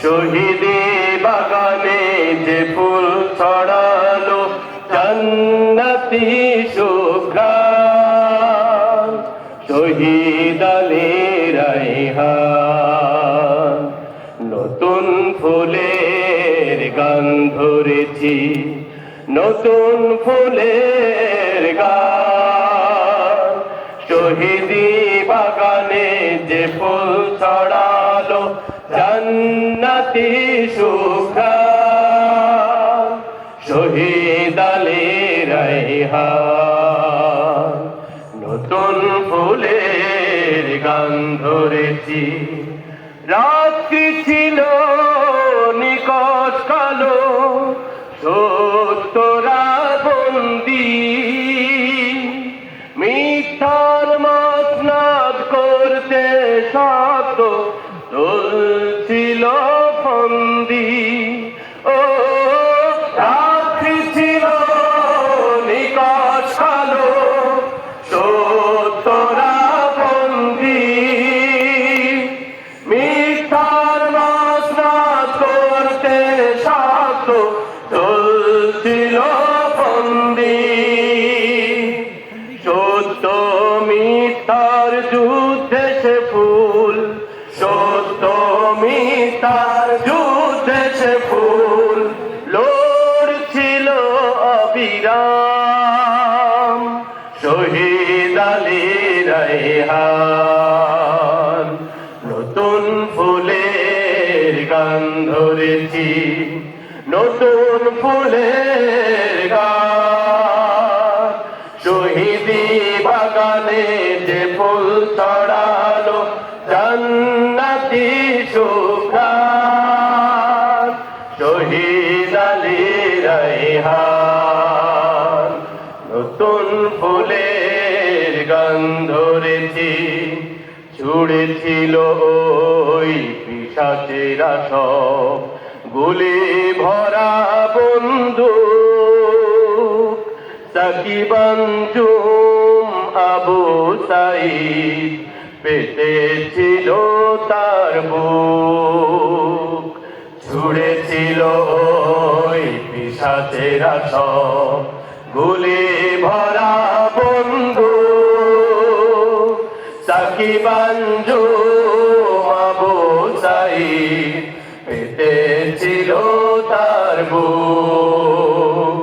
শহীদি বাগানে যে ফুল ছড়ালো জান্নাতি সুঘ্রাণ, শহীদ আলী রায়হান। নতুন ফুলের গান ধরেছি, নতুন ফুলের গান, শহীদি বাগানে যে ফুল ছড়ালো জান্নাতি সুঘ্রাণ, শহীদ আলী রায়হান। নতুন ফুলের গান ধরেছি। রাত্রি ছিল নিকট কালো, সত্যরা বন্দী, মিথ্যার মসনদ করতে শব্দ চলছিল ফন্দি। ও রাত্রি ছিল নিকট কালো, সত্যরা বন্দী, মিথ্যার মসনদ করতে শব্দ চলছিল ফন্দি। সত্য মিথ্যার যুদ্ধে সে ফুল, সত্য মিথ্যার যুদ্ধে সে ফুল লড়ছিল অবিরাম, শহীদ আলী রায়হান। নতুন ফুলের গান ধরেছি, নতুন ফুলের গান, শহীদি বাগানে যে ফুল ছড়ালো জান্নাতি সুঘ্রাণ, শহীদ আলী রায়হান। নতুন ফুলের গান ধরেছি। ছুড়েছিল ওই পিশাচেরা সব গুলি ভরা বন্দুক, সাকিব আঞ্জুম আবু সাঈদ পেতেছিল তার বুক। ছুড়েছিল ওই পিশাচেরা সব গুলি ভরা বন্দুক, সাকিব আঞ্জুম আবু সাঈদ পেতেছিল তার বুক।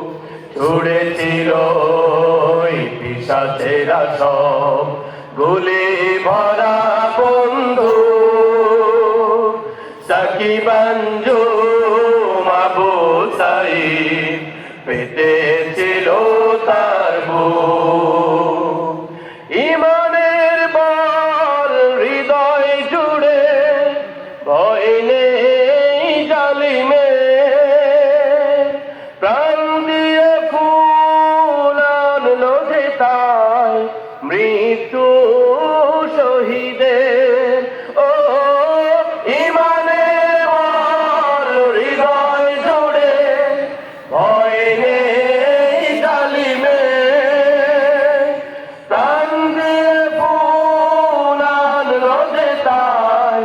ছুড়েছিল ওই পিশাচেরা সব গুলি ভরা বন্দুক, সাকিব আঞ্জুম আবু সাঈদ পেতেছিল তার বুক। ইমানের বল হৃদয় জুড়ে, ভয় নেই জালিমে, প্রাণ দিয়ে ফুল আনলো যে তাই মৃত্যু শহীদের। ও ইমানের বল হৃদয় জুড়ে, ভয় নেই জালিমে, প্রাণ দিয়ে ফুল আনলো যে তাই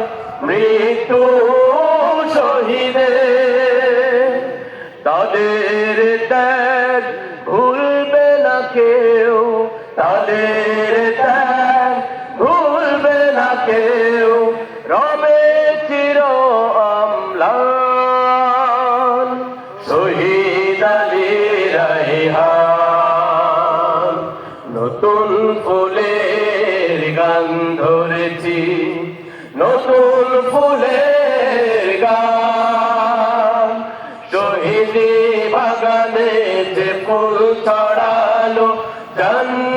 মৃত্যু শহীদের। তাদের ত্যাগ ভুলবে না কেউ, তাদের ত্যাগ ভুলবে না কেউ, রবে চির অম্লান, শহীদ আলী রায়হান। নতুন ফুলের গান ধরেছি, নতুন ফুলের গান, শহীদি বাগানে যে ফুল ছড়ালো জান্নাতি